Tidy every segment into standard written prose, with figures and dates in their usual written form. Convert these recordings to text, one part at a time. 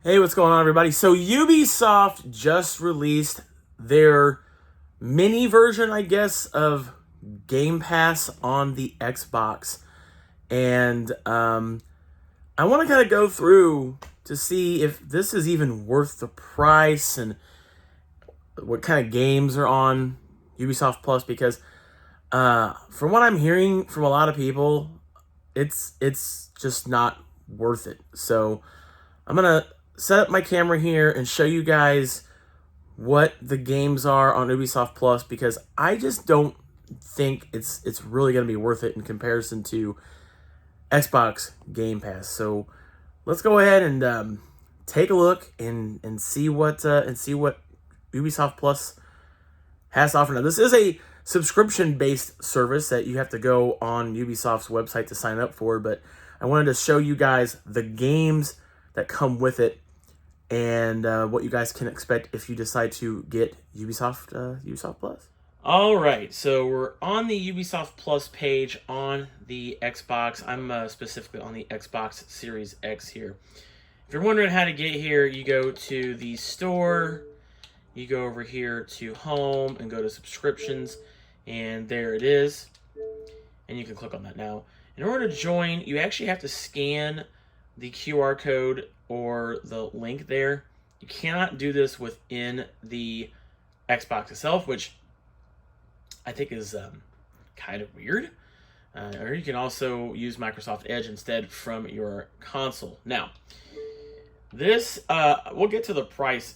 Hey, what's going on, everybody? So Ubisoft just released their mini version, I guess, of Game Pass on the Xbox. And I want to kind of go through to see if this is even worth the price and what kind of games are on Ubisoft Plus. Because from what I'm hearing from a lot of people, it's just not worth it. So I'm going to set up my camera here and show you guys what the games are on Ubisoft Plus, because I just don't think it's really going to be worth it in comparison to Xbox Game Pass. So let's go ahead and take a look and see what Ubisoft Plus has to offer. Now, this is a subscription-based service that you have to go on Ubisoft's website to sign up for, but I wanted to show you guys the games that come with it and what you guys can expect if you decide to get Ubisoft Plus. All right, so we're on the Ubisoft Plus page on the Xbox. I'm specifically on the Xbox Series X here. If you're wondering how to get here, you go to the store, you go over here to home and go to subscriptions, and there it is. And you can click on that now. In order to join, you actually have to scan the QR code or the link there. You cannot do this within the Xbox itself, which I think is kind of weird. Or you can also use Microsoft Edge instead from your console. Now, this, we'll get to the price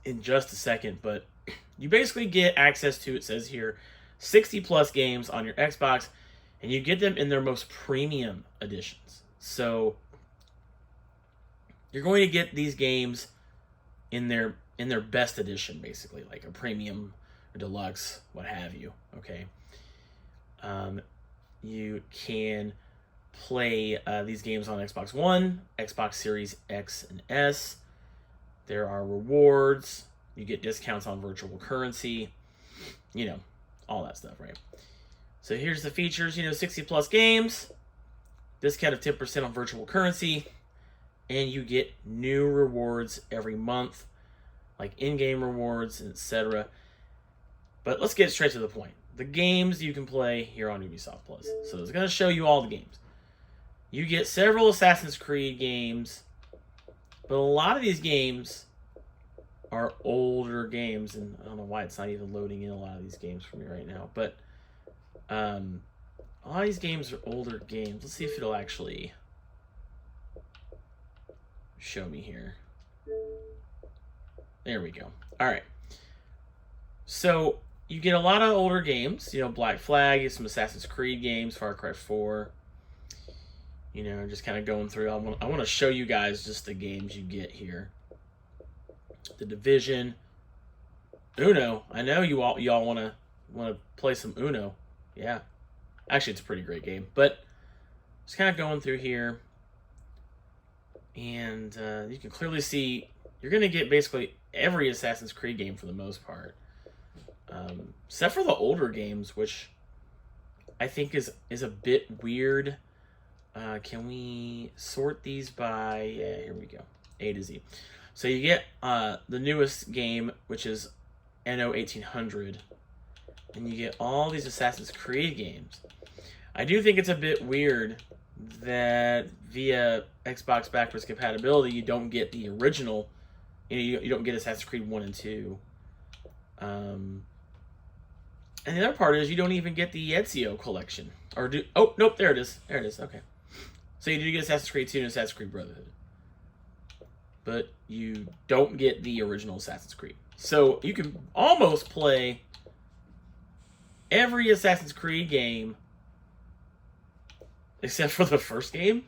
in just a second, but you basically get access to, it says here, 60 plus games on your Xbox, and you get them in their most premium editions. So you're going to get these games in their best edition, basically, like a premium or deluxe, what have you. Okay. You can play these games on Xbox One, Xbox Series X and S. There are rewards. You get discounts on virtual currency. You know, all that stuff, right? So here's the features. 60 plus games, discount of 10% on virtual currency, and you get new rewards every month, like in-game rewards, etc. But let's get straight to the point. The games you can play here on Ubisoft Plus. So it's going to show you all the games. You get several Assassin's Creed games, but a lot of these games are older games, and I don't know why it's not even loading in a lot of these games for me right now. But a lot of these games are older games. Let's see if it'll actually show me here. There we go. All right. So you get a lot of older games. Black Flag, you get some Assassin's Creed games, Far Cry 4. Just kind of going through. I want to show you guys just the games you get here. The Division, Uno. I know y'all want to play some Uno. Yeah, actually, it's a pretty great game. But just kind of going through here, and you can clearly see you're going to get basically every Assassin's Creed game for the most part, except for the older games, which I think is a bit weird. Can we sort these by? Yeah, here we go. A to Z. So you get the newest game, which is NO 1800, and you get all these Assassin's Creed games. I do think it's a bit weird that via Xbox backwards compatibility, you don't get the original. You don't get Assassin's Creed 1 and 2. And the other part is you don't even get the Ezio collection. Oh, nope, there it is. There it is, okay. So you do get Assassin's Creed 2 and Assassin's Creed Brotherhood. But you don't get the original Assassin's Creed. So you can almost play every Assassin's Creed game except for the first game.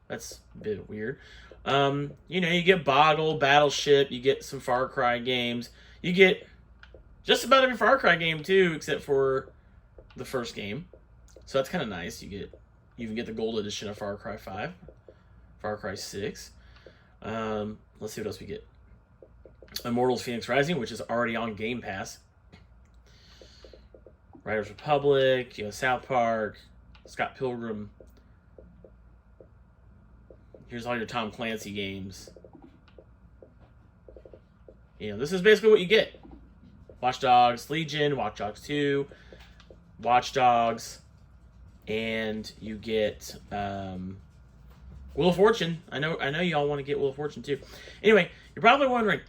That's a bit weird. You get Boggle, Battleship, you get some Far Cry games. You get just about every Far Cry game too, except for the first game. So that's kind of nice. You even get the gold edition of Far Cry 5, Far Cry 6. Let's see what else we get. Immortals Phoenix Rising, which is already on Game Pass. Riders Republic, South Park, Scott Pilgrim. Here's all your Tom Clancy games. You know, this is basically what you get. Watch Dogs Legion, Watch Dogs 2, Watch Dogs, and you get Wheel of Fortune. I know y'all want to get Wheel of Fortune too. Anyway, you're probably wondering,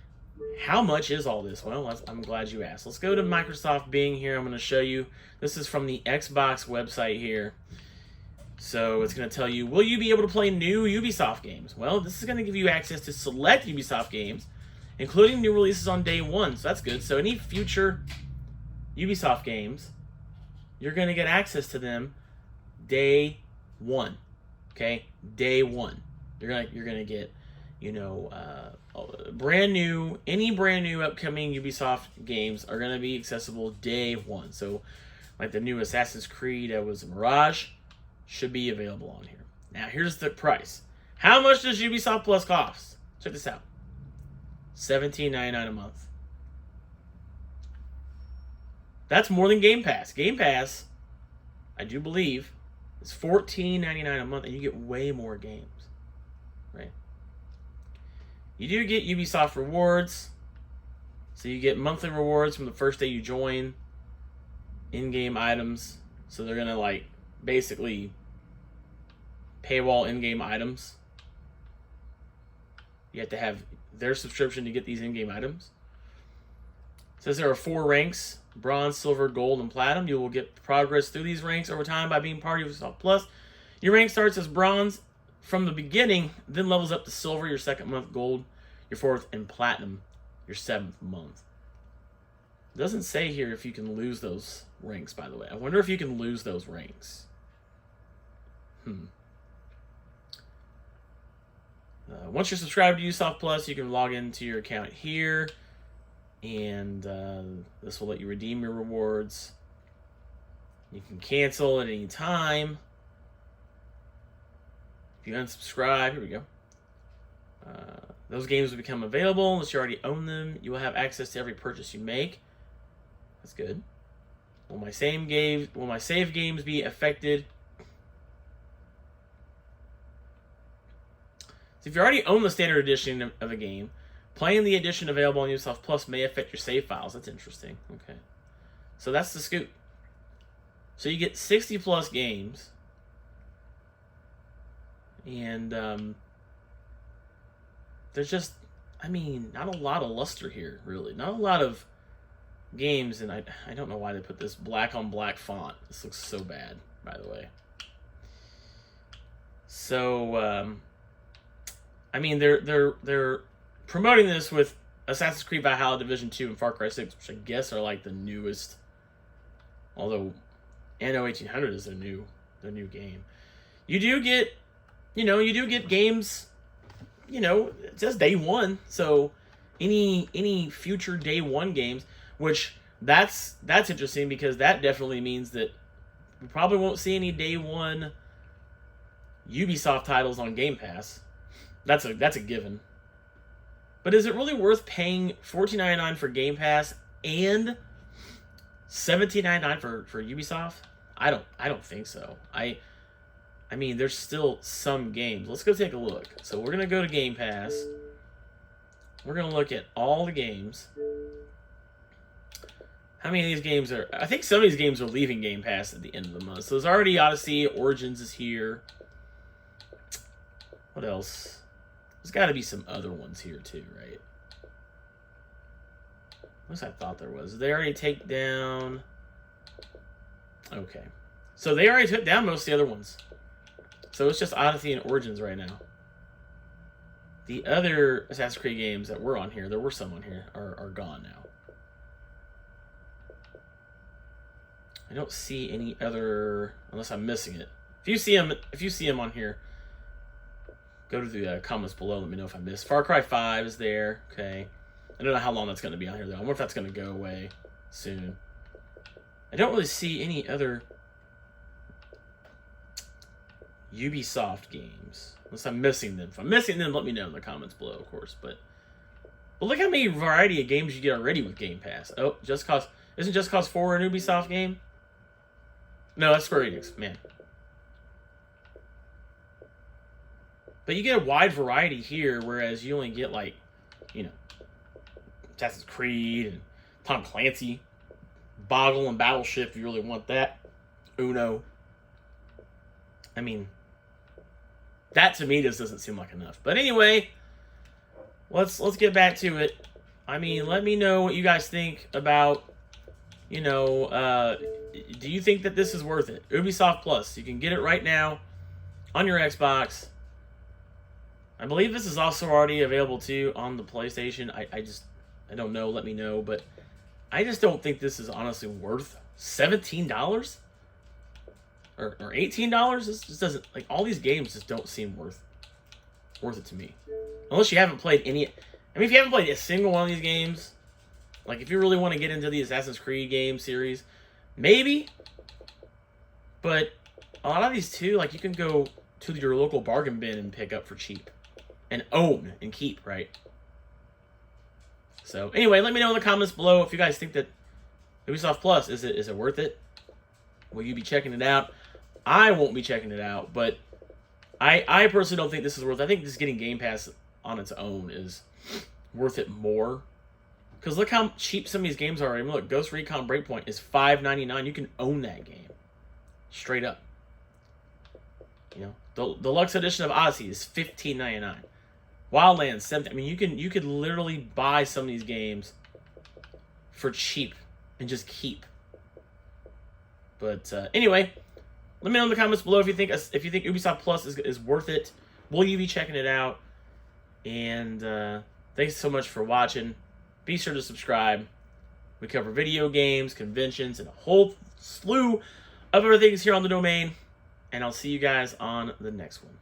how much is all this? Well, I'm glad you asked. Let's go to Microsoft Bing here. I'm going to show you. This is from the Xbox website here. So it's going to tell you, will you be able to play new Ubisoft games? Well, this is going to give you access to select Ubisoft games, including new releases on day one. So that's good. So any future Ubisoft games, you're going to get access to them day one. Okay? Day one. You're gonna get, you know, any brand new upcoming Ubisoft games are going to be accessible day one. So like the new Assassin's Creed was Mirage should be available on here. Now here's the price. How much does Ubisoft Plus cost? Check this out. $17.99 a month. That's more than Game Pass. Game Pass, I do believe, is $14.99 a month, and you get way more games, right? You do get Ubisoft rewards, so you get monthly rewards from the first day you join. In-game items, so they're gonna like basically paywall in-game items. You have to have their subscription to get these in-game items. It says there are 4 ranks: bronze, silver, gold, and platinum. You will get progress through these ranks over time by being part of Ubisoft Plus. Your rank starts as bronze from the beginning, then levels up to silver your second month, gold your fourth, and platinum your 7th month. It doesn't say here if you can lose those ranks, by the way. I wonder if you can lose those ranks. Once you're subscribed to Ubisoft Plus, you can log into your account here, and this will let you redeem your rewards. You can cancel at any time. If you unsubscribe, here we go. Those games will become available unless you already own them. You will have access to every purchase you make. That's good. Will my save games be affected? So if you already own the standard edition of a game, playing the edition available on Ubisoft Plus may affect your save files. That's interesting. Okay. So that's the scoop. So you get 60 plus games. And there's just, I mean, not a lot of luster here, really. Not a lot of games, and I don't know why they put this black on black font. This looks so bad, by the way. So, I mean, they're promoting this with Assassin's Creed Valhalla, Division 2, and Far Cry 6, which I guess are like the newest. Although Anno 1800 is their new game. You do get, games, it says day one. So any future day one games, which that's interesting because that definitely means that we probably won't see any day one Ubisoft titles on Game Pass. That's a given. But is it really worth paying $14.99 for Game Pass and $17.99 for Ubisoft? I don't think so. I mean, there's still some games. Let's go take a look. So we're gonna go to Game Pass. We're gonna look at all the games. How many of these games are? I think some of these games are leaving Game Pass at the end of the month. So there's already Odyssey. Origins is here. What else? There's got to be some other ones here too, right? At least I thought there was. Did they already take down? Okay. So they already took down most of the other ones. So it's just Odyssey and Origins right now. The other Assassin's Creed games that were on here, there were some on here, are gone now. I don't see any other, unless I'm missing it. If you see them on here, go to the comments below. Let me know if I missed. Far Cry 5 is there. Okay. I don't know how long that's going to be on here, though. I wonder if that's going to go away soon. I don't really see any other Ubisoft games, unless I'm missing them. If I'm missing them, let me know in the comments below, of course. But look how many variety of games you get already with Game Pass. Oh, isn't Just Cause 4 an Ubisoft game? No, that's Square Enix, man. But you get a wide variety here, whereas you only get, like, you know, Assassin's Creed and Tom Clancy, Boggle and Battleship if you really want that, Uno. I mean, that to me just doesn't seem like enough. But anyway, let's get back to it. I mean, let me know what you guys think about, you know, do you think that this is worth it? Ubisoft Plus, you can get it right now on your Xbox. I believe this is also already available too on the PlayStation. I don't know, let me know, but I just don't think this is honestly worth $17 or $18. This just doesn't, like, all these games just don't seem worth it to me. Unless you haven't played any. I mean, if you haven't played a single one of these games, like if you really want to get into the Assassin's Creed game series, maybe. But a lot of these too, like, you can go to your local bargain bin and pick up for cheap. And own and keep, right? So anyway, let me know in the comments below if you guys think that Ubisoft Plus, is it worth it? Will you be checking it out? I won't be checking it out, but I personally don't think this is worth it. I think just getting Game Pass on its own is worth it more. Because look how cheap some of these games are. I mean, look, Ghost Recon Breakpoint is $5.99. You can own that game. Straight up. You know, the deluxe edition of Odyssey is $15.99. Wildlands, $17. I mean, you could literally buy some of these games for cheap and just keep. But anyway, let me know in the comments below if you think Ubisoft Plus is worth it. Will you be checking it out? And thanks so much for watching. Be sure to subscribe. We cover video games, conventions, and a whole slew of other things here on the domain. And I'll see you guys on the next one.